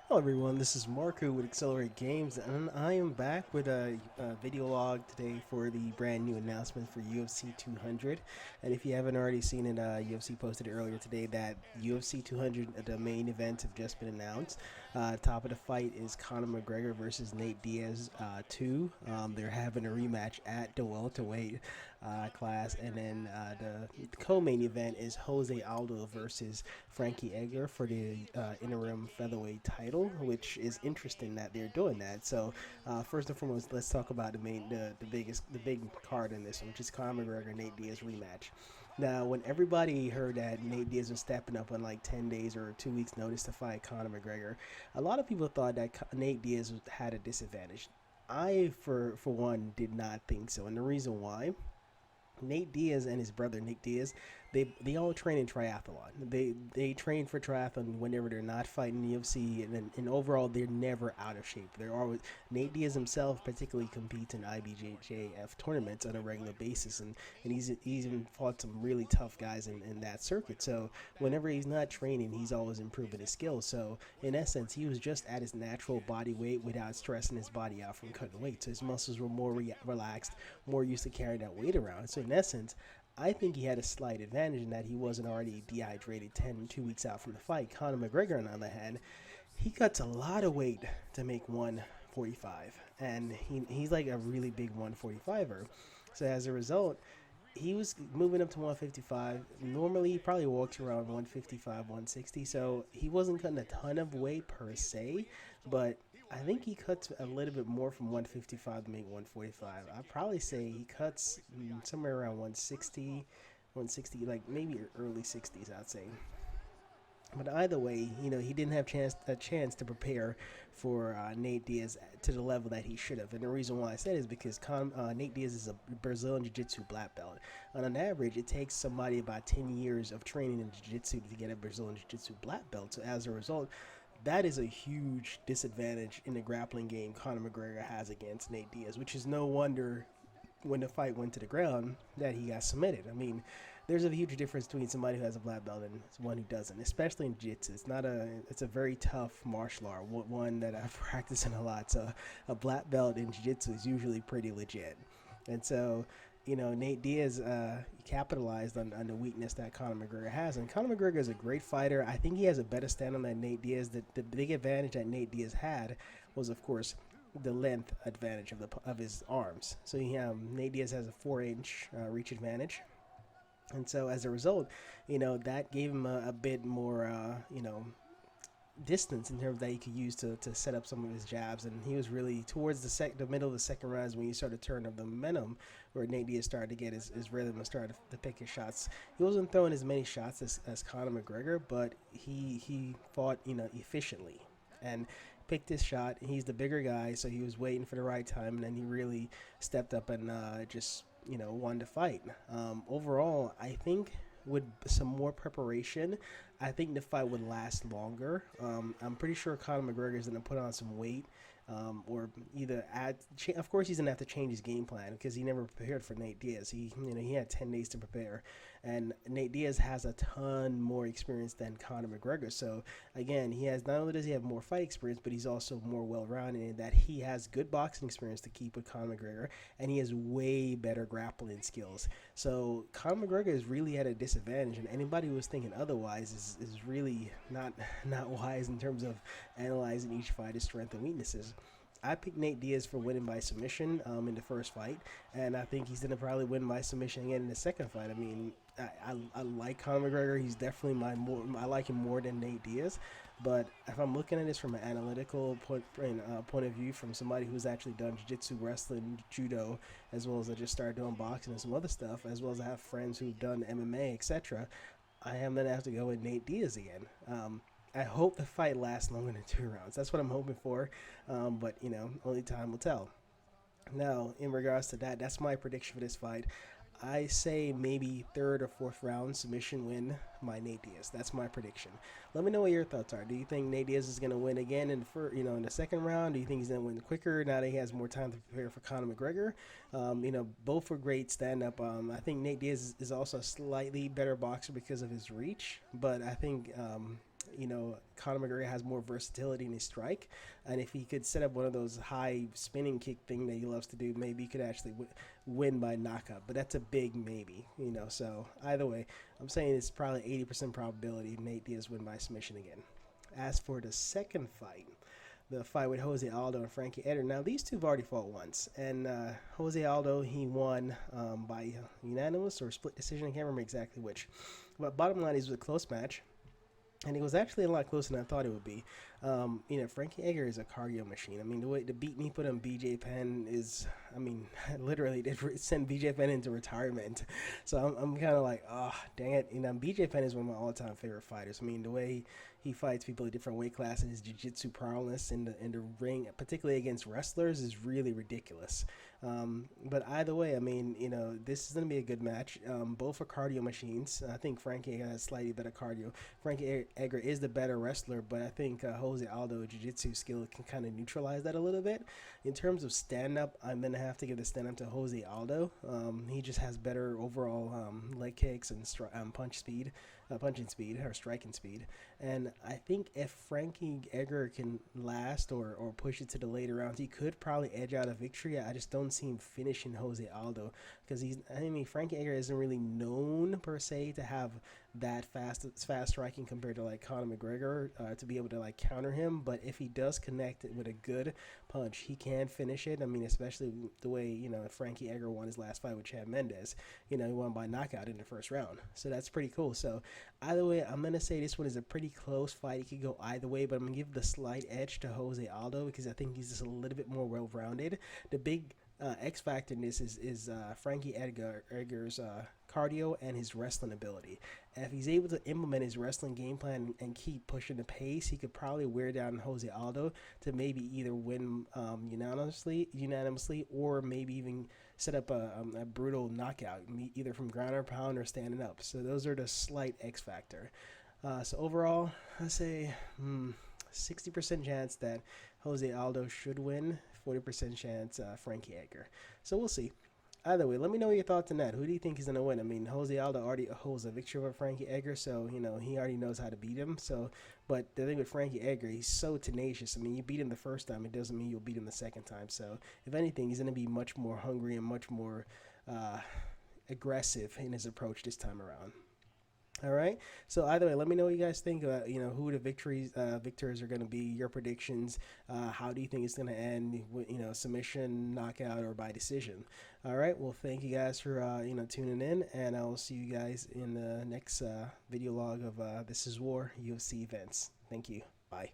Hello everyone, this is Marco with Accelerate Games, and I am back with a video log today for the brand new announcement for UFC 200. And if you haven't already seen it, UFC posted earlier today that UFC 200, the main events have just been announced. Top of the fight is Conor McGregor versus Nate Diaz 2. They're having a rematch at the welterweight class, and then the co-main event is Jose Aldo versus Frankie Edgar for the interim featherweight title, which is interesting that they're doing that. So, first and foremost, let's talk about the big card in this one, which is Conor McGregor Nate Diaz rematch. Now, when everybody heard that Nate Diaz was stepping up on like 10 days or 2 weeks' notice to fight Conor McGregor, a lot of people thought that Nate Diaz had a disadvantage. I, for one, did not think so, and the reason why. Nate Diaz and his brother Nick Diaz, they all train in triathlon. They train for triathlon whenever they're not fighting the UFC, and overall they're never out of shape. They're always Nate Diaz himself particularly competes in IBJJF tournaments on a regular basis, and he's even fought some really tough guys in that circuit. So whenever he's not training, he's always improving his skills. So in essence, he was just at his natural body weight without stressing his body out from cutting weight. So his muscles were more relaxed, more used to carrying that weight around. So in essence, I think he had a slight advantage in that he wasn't already dehydrated 2 weeks out from the fight. Conor McGregor, on the other hand, he cuts a lot of weight to make 145, and he's like a really big 145er. So as a result, he was moving up to 155. Normally, he probably walks around 155, 160. So he wasn't cutting a ton of weight per se, but I think he cuts a little bit more from 155 to make 145. I'd probably say he cuts somewhere around 160, 160, like maybe early 60s, I'd say. But either way, he didn't have a chance to prepare for Nate Diaz to the level that he should have. And the reason why I said it is because Nate Diaz is a Brazilian Jiu-Jitsu black belt. And on average, it takes somebody about 10 years of training in Jiu-Jitsu to get a Brazilian Jiu-Jitsu black belt. So as a result, that is a huge disadvantage in the grappling game Conor McGregor has against Nate Diaz, which is no wonder when the fight went to the ground that he got submitted. I mean, there's a huge difference between somebody who has a black belt and one who doesn't, especially in jiu-jitsu. It's a very tough martial art, one that I've practiced in a lot. So a black belt in jiu-jitsu is usually pretty legit. And so, Nate Diaz capitalized on the weakness that Conor McGregor has. And Conor McGregor is a great fighter. I think he has a better stand on than Nate Diaz. The big advantage that Nate Diaz had was, of course, the length advantage of his arms. So Nate Diaz has a 4-inch reach advantage, and so as a result, that gave him a bit more, distance in terms that he could use to set up some of his jabs. And he was really towards the middle of the second rounds when you started turning up the momentum, where Nate Diaz started to get his rhythm and started to pick his shots. He wasn't throwing as many shots as Conor McGregor, but he fought efficiently and picked his shot. He's the bigger guy, so he was waiting for the right time, and then he really stepped up and just won the fight. Overall, I think with some more preparation, I think the fight would last longer. I'm pretty sure Conor McGregor is going to put on some weight, or either of course, he's going to have to change his game plan because he never prepared for Nate Diaz. He had 10 days to prepare, and Nate Diaz has a ton more experience than Conor McGregor. So again, he has not only does he have more fight experience, but he's also more well-rounded in that he has good boxing experience to keep with Conor McGregor, and he has way better grappling skills. So Conor McGregor is really at a disadvantage, and anybody who was thinking otherwise is really not wise in terms of analyzing each fighter's strengths and weaknesses. I picked Nate Diaz for winning by submission in the first fight, and I think he's going to probably win by submission again in the second fight. I mean, I like Conor McGregor. He's definitely I like him more than Nate Diaz. But if I'm looking at this from an analytical point of view, from somebody who's actually done jiu-jitsu, wrestling, judo, as well as I just started doing boxing and some other stuff, as well as I have friends who've done MMA, etc., I am going to have to go with Nate Diaz again. I hope the fight lasts longer than 2 rounds. That's what I'm hoping for. But, only time will tell. Now, in regards to that, that's my prediction for this fight. I say maybe third or fourth round submission win by Nate Diaz. That's my prediction. Let me know what your thoughts are. Do you think Nate Diaz is going to win again in the second round? Do you think he's going to win quicker now that he has more time to prepare for Conor McGregor? Both were great stand-up. I think Nate Diaz is also a slightly better boxer because of his reach, but I think Conor McGregor has more versatility in his strike, and if he could set up one of those high spinning kick thing that he loves to do, maybe he could actually win by knockout. But that's a big maybe. So either way, I'm saying it's probably 80% probability Nate Diaz win by submission again. As for the second fight, the fight with Jose Aldo and Frankie Edgar. Now, these two have already fought once, and Jose Aldo, he won by unanimous or split decision. I can't remember exactly which. But bottom line is it was a close match, and it was actually a lot closer than I thought it would be. Frankie Edgar is a cardio machine. I mean, the beat he put on BJ Penn is, literally did send BJ Penn into retirement. So I'm kind of like, oh, dang it. BJ Penn is one of my all-time favorite fighters. I mean, the way he fights people at different weight classes, his jiu-jitsu prowess in the ring, particularly against wrestlers, is really ridiculous. But either way, this is going to be a good match. Both are cardio machines. I think Frankie Edgar has slightly better cardio. Frankie Edgar is the better wrestler, but I think Jose Aldo jiu-jitsu skill can kind of neutralize that a little bit. In terms of stand-up, I'm going to have to give the stand-up to Jose Aldo. He just has better overall leg kicks and punching speed or striking speed. And I think if Frankie Edgar can last or push it to the later rounds, he could probably edge out a victory. I just don't see him finishing Jose Aldo because Frankie Edgar isn't really known per se to have that fast striking compared to like Conor McGregor to be able to like counter him. But if he does connect it with a good punch, he can finish it. Especially the way Frankie Edgar won his last fight with Chad Mendes. He won by knockout in the first round, so that's pretty cool. So either way, I'm gonna say this one is a pretty close fight. It could go either way, but I'm gonna give the slight edge to Jose Aldo because I think he's just a little bit more well-rounded. The big X factor in this is Frankie Edgar's cardio and his wrestling ability. If he's able to implement his wrestling game plan and keep pushing the pace, he could probably wear down Jose Aldo to maybe either win unanimously, or maybe even set up a brutal knockout, either from ground or pound or standing up. So those are the slight X factor. So overall, I say 60% chance that Jose Aldo should win, 40% chance Frankie Edgar. So we'll see. Either way, let me know your thoughts on that. Who do you think is going to win? Jose Aldo already holds a victory over Frankie Edgar, so, he already knows how to beat him. So, but the thing with Frankie Edgar, he's so tenacious. You beat him the first time, it doesn't mean you'll beat him the second time. So, if anything, he's going to be much more hungry and much more aggressive in his approach this time around. All right. So either way, let me know what you guys think about, who the victors are going to be, your predictions. How do you think it's going to end? Submission, knockout, or by decision? All right. Well, thank you guys for, tuning in, and I will see you guys in the next video log of This Is War UFC events. Thank you. Bye.